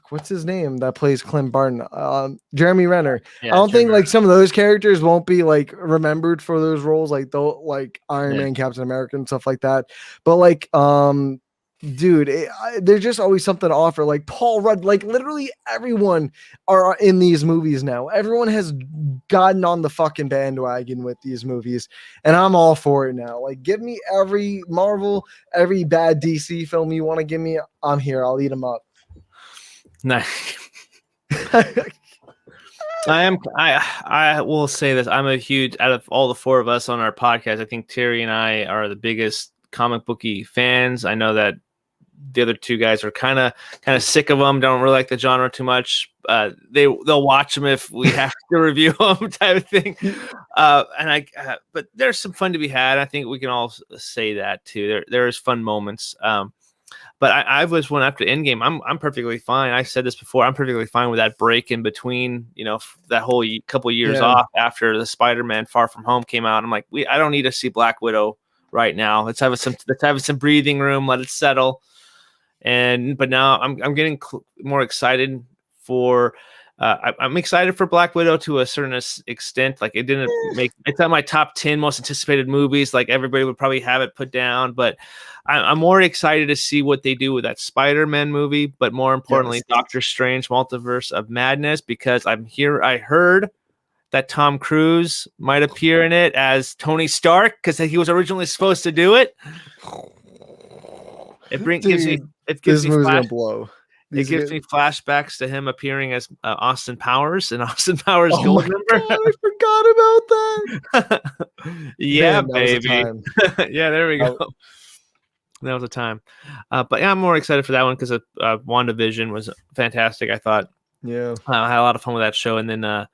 what's his name that plays Clint Barton? Jeremy Renner. Yeah, I don't think Jeremy like some of those characters won't be like remembered for those roles, like like Iron Yeah. Man, Captain America, and stuff like that. But like, dude, there's just always something to offer. Like Paul Rudd, like literally everyone are in these movies now. Everyone has gotten on the fucking bandwagon with these movies, and I'm all for it now. Like, give me every Marvel, every bad DC film you want to give me. I'm here. I'll eat them up. Nice. I will say this. I'm a huge, out of all the four of us on our podcast, I think Terry and I are the biggest comic booky fans. I know that the other two guys are kind of sick of them, don't really like the genre too much. They'll watch them if we have to review them, type of thing. But there's some fun to be had. I think we can all say that too. There's fun moments. But I was one after Endgame. I'm perfectly fine. I said this before. I'm perfectly fine with that break in between. That whole couple years off after the Spider-Man Far From Home came out. I'm like, I don't need to see Black Widow right now. Let's have some breathing room. Let it settle. But now I'm getting more excited for. I'm excited for Black Widow to a certain extent. Like, it didn't make it's on my top 10 most anticipated movies. Like, everybody would probably have it put down, but I'm more excited to see what they do with that Spider-Man movie. But more importantly, Doctor Strange Multiverse of Madness, because I heard that Tom Cruise might appear in it as Tony Stark because he was originally supposed to do it. It gives me flashbacks to him appearing as Austin Powers and Austin Powers Gold Member. I forgot about that. Yeah, man, baby. Yeah, there we go. That was a time. But yeah, I'm more excited for that one because WandaVision was fantastic. I thought. Yeah. I had a lot of fun with that show. And then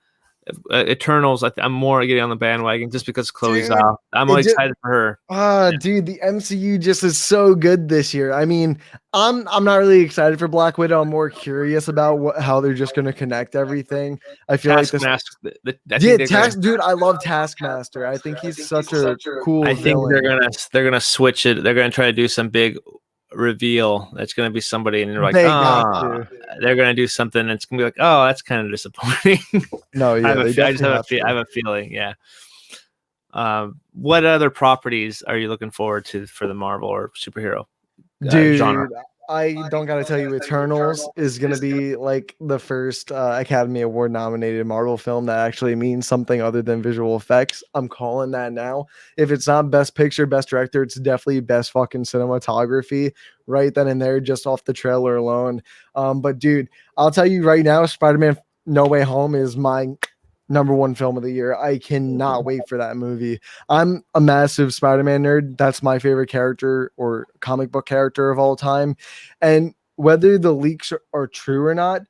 Eternals, I'm more getting on the bandwagon just because Chloe's Dude, out. I'm it really just excited for her. dude, the MCU just is so good this year. I mean, I'm not really excited for Black Widow. I'm more curious about how they're just going to connect everything. I feel like this. Taskmaster. I Yeah, think they're gonna. dude, I love Taskmaster. I think he's such a I cool think villain. they're gonna switch it. They're gonna try to do some big reveal. That's gonna be somebody, and they're like, They got ah, to. they're gonna do something. And it's gonna be like, oh, that's kind of disappointing. No, yeah, they I just definitely have I have a feeling. Yeah. What other properties are you looking forward to for the Marvel or superhero genre? Dude, I don't gotta tell you, Eternals is gonna be like the first Academy Award nominated Marvel film that actually means something other than visual effects. I'm calling that now. If it's not Best Picture, Best Director, it's definitely Best fucking cinematography right then and there, just off the trailer alone. But dude, I'll tell you right now, Spider-Man No Way Home is my number one film of the year. I cannot wait for that movie. I'm a massive Spider-Man nerd. That's my favorite character or comic book character of all time. And whether the leaks are true or not,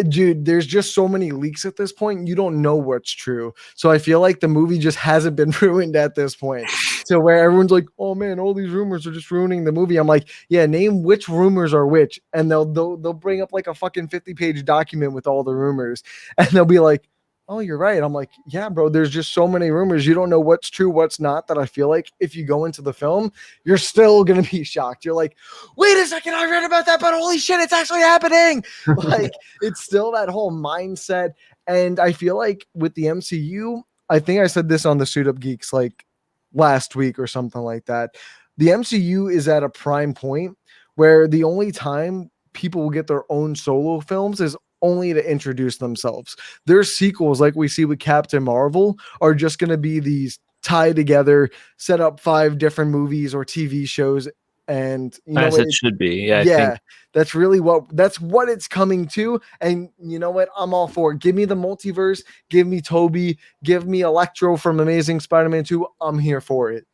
dude, there's just so many leaks at this point. You don't know what's true. So I feel like the movie just hasn't been ruined at this point. So where everyone's like, oh man, all these rumors are just ruining the movie. I'm like, yeah, name which rumors are which. And they'll bring up like a fucking 50-page document with all the rumors. And they'll be like, oh, you're right. I'm like, yeah, bro, there's just so many rumors. You don't know what's true, what's not, that I feel like if you go into the film, you're still going to be shocked. You're like, wait a second, I read about that, but holy shit, it's actually happening. Like, it's still that whole mindset. And I feel like with the MCU, I think I said this on the Suit Up Geeks like last week or something like that. The MCU is at a prime point where the only time people will get their own solo films is only to introduce themselves. Their sequels, like we see with Captain Marvel, are just going to be these tie together, set up 5 different movies or TV shows. And you know, As it should be. Yeah. yeah, that's really that's what it's coming to. And you know what? I'm all for it. Give me the multiverse. Give me Toby. Give me Electro from Amazing Spider-Man 2. I'm here for it.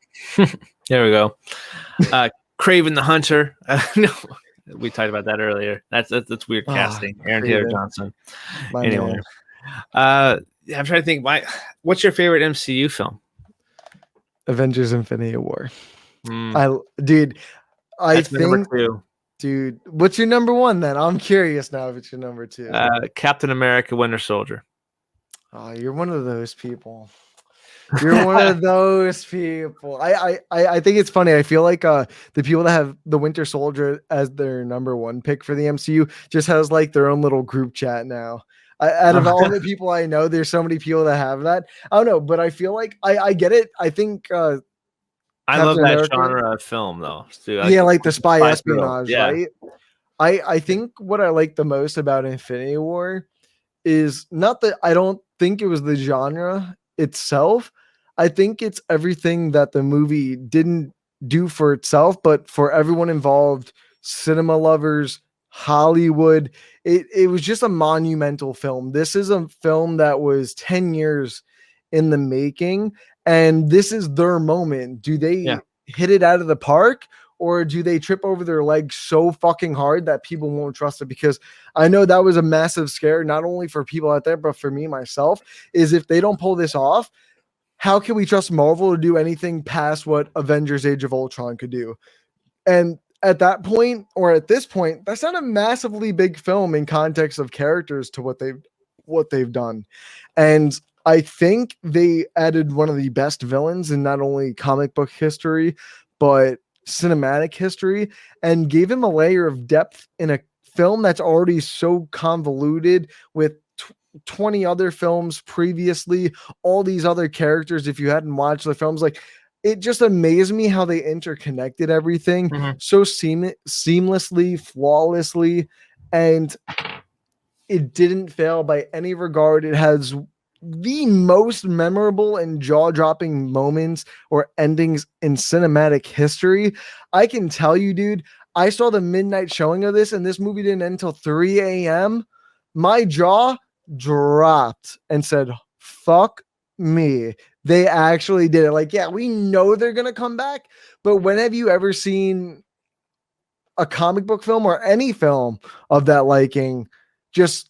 There we go. Craven the Hunter. No. We talked about that earlier. That's weird casting. Aaron Taylor Johnson. Anyway, I'm trying to think. What's your favorite MCU film? Avengers: Infinity War. That's I think. Number 2. Dude, what's your number 1 then? I'm curious now if it's your number 2. Captain America: Winter Soldier. Oh, you're one of those people. You're one of those people. I think it's funny. I feel like the people that have the Winter Soldier as their number 1 pick for the MCU just has like their own little group chat now. Out of all the people I know, there's so many people that have that. I don't know, but I feel like I get it. I think I Captain love that America, genre of film though. Dude, yeah, like the spy espionage, yeah. right? I think what I like the most about Infinity War is not that I don't think it was the genre itself. I think it's everything that the movie didn't do for itself, but for everyone involved, cinema lovers, Hollywood. It was just a monumental film. This is a film that was 10 years in the making, and this is their moment. Do they hit it out of the park? Or do they trip over their legs so fucking hard that people won't trust it? Because I know that was a massive scare, not only for people out there, but for me, myself, is if they don't pull this off, how can we trust Marvel to do anything past what Avengers Age of Ultron could do? And at that point, or at this point, that's not a massively big film in context of characters to what they've done. And I think they added one of the best villains in not only comic book history, but cinematic history, and gave him a layer of depth in a film that's already so convoluted with 20 other films previously, all these other characters. If you hadn't watched the films, like, it just amazed me how they interconnected everything so seamlessly, flawlessly, and it didn't fail by any regard. It has the most memorable and jaw-dropping moments or endings in cinematic history. I can tell you, dude, I saw the midnight showing of this, and this movie didn't end until 3 a.m. My jaw dropped and said, fuck me. They actually did it. Like, yeah, we know they're going to come back, but when have you ever seen a comic book film or any film of that liking just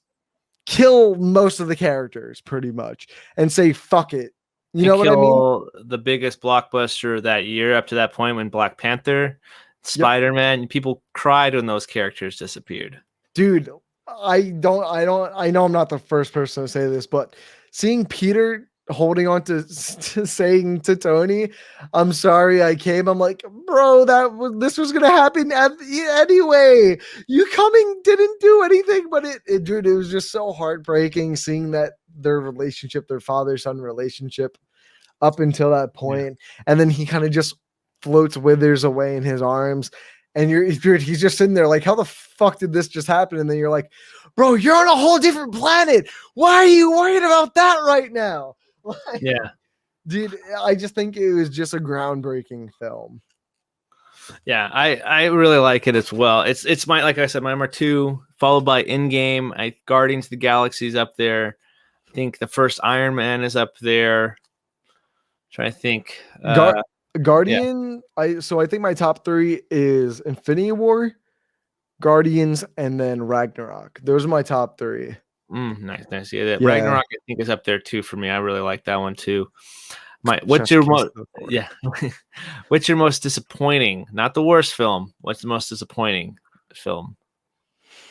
kill most of the characters pretty much and say fuck it. You know what I mean? The biggest blockbuster that year up to that point when Black Panther, Spider-Man, people cried when those characters disappeared. Dude, I know I'm not the first person to say this, but seeing Peter holding on to saying to Tony, "I'm sorry I came," I'm like, bro, this was gonna happen anyway. You coming didn't do anything, but dude, it was just so heartbreaking seeing that their relationship, their father-son relationship, up until that point, and then he kind of just floats, withers away in his arms. And he's just sitting there like, how the fuck did this just happen? And then you're like, bro, you're on a whole different planet. Why are you worried about that right now? Like, yeah. Dude, I just think it was just a groundbreaking film. Yeah, I really like it as well. It's my, like I said, my number 2, followed by Endgame. Guardians of the Galaxy's up there. I think the first Iron Man is up there. Trying to think. Guardian, I think my top 3 is Infinity War, Guardians, and then Ragnarok. Those are my top 3. Nice. Yeah, Ragnarok I think is up there too for me. I really like that one too. What's your most disappointing? Not the worst film. What's the most disappointing film?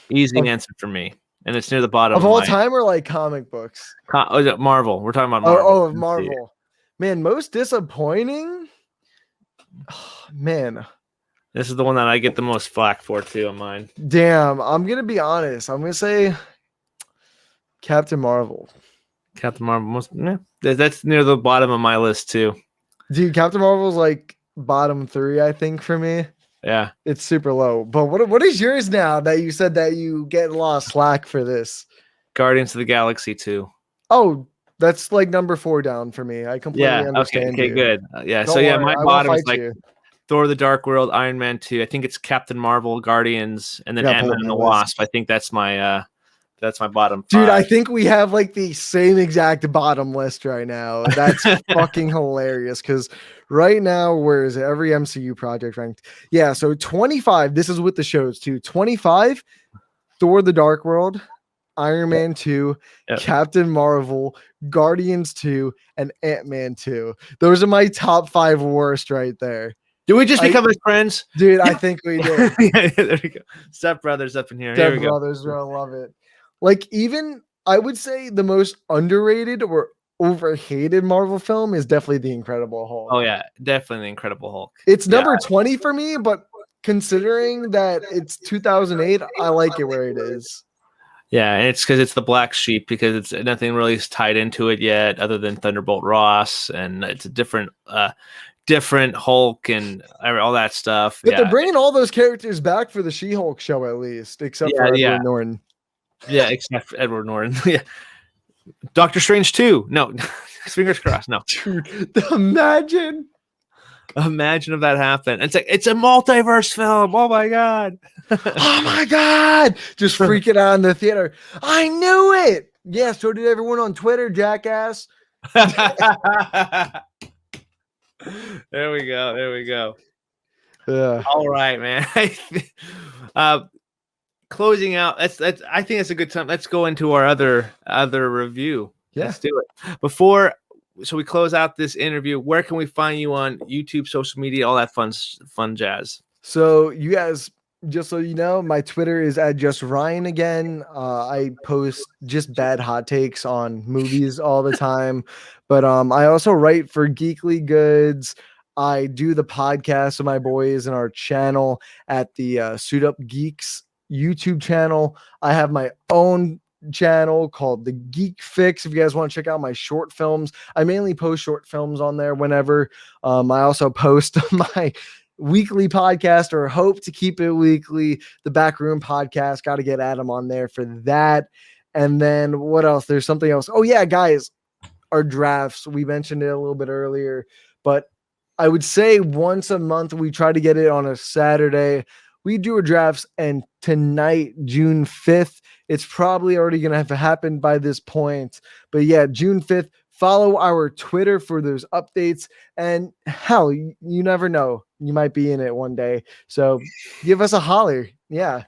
Easy answer for me, and it's near the bottom of all time, or like comic books. Marvel. We're talking about Marvel. Marvel. Man, most disappointing. Oh, man, this is the one that I get the most flack for too on mine. Damn, I'm gonna be honest. I'm gonna say Captain Marvel. Captain Marvel, that's near the bottom of my list too. Dude, Captain Marvel's like bottom 3, I think, for me. Yeah, it's super low. But what is yours now that you said that you get a lot of slack for this? Guardians of the Galaxy 2. Oh, that's like number 4 down for me. I completely understand. Okay, good. Don't worry, my bottom is like you. Thor: The Dark World, Iron Man 2. I think it's Captain Marvel, Guardians, and then Ant-Man and the Wasp. I think that's my bottom 5. Dude, I think we have like the same exact bottom list right now. That's fucking hilarious, because right now, where is it? Every MCU project ranked? Yeah, so 25. This is with the shows too. 25, Thor: The Dark World, Iron Man 2, Captain Marvel, Guardians 2, and Ant-Man 2. Those are my top 5 worst right there. Do we just become friends? Dude, I think we did. There we go. Step Brothers up in here. Step Brothers, I love it. Like, even I would say the most underrated or overhated Marvel film is definitely The Incredible Hulk. Oh yeah, definitely The Incredible Hulk. It's number 20 for me, but considering that it's 2008, I like it where it is. Yeah, and it's because it's the black sheep, because it's nothing really is tied into it yet other than Thunderbolt Ross, and it's a different Hulk and all that stuff. But they're bringing all those characters back for the She-Hulk show, at least, except for Edward Norton. Yeah, except for Edward Norton. Yeah. Doctor Strange 2. No, fingers crossed. No. Dude, imagine if that happened. It's like, it's a multiverse film. Oh my God. Oh my God. Just freaking out in the theater. I knew it. Yeah, so did everyone on Twitter, jackass. There we go. Yeah. All right, man. Closing out. I think it's a good time. Let's go into our other review. Yeah. Let's do it. So we close out this interview, where can we find you on YouTube, social media, all that fun jazz? So you guys, just so you know, my Twitter is @JustRyan again. I post just bad hot takes on movies all the time. But I also write for Geekly Goods. I do the podcast with my boys in our channel at the Suit Up Geeks YouTube channel. I have my own channel called The Geek Fix. If you guys want to check out my short films, I mainly post short films on there whenever. I also post my weekly podcast, or hope to keep it weekly, the Backroom Podcast. Got to get Adam on there for that. And then what else? There's something else. Oh yeah, guys, our drafts. We mentioned it a little bit earlier, but I would say once a month we try to get it on a Saturday. We do our drafts, and tonight, June 5th, it's probably already going to have to happen by this point. But yeah, June 5th, follow our Twitter for those updates. And hell, you never know. You might be in it one day. So give us a holler. Yeah.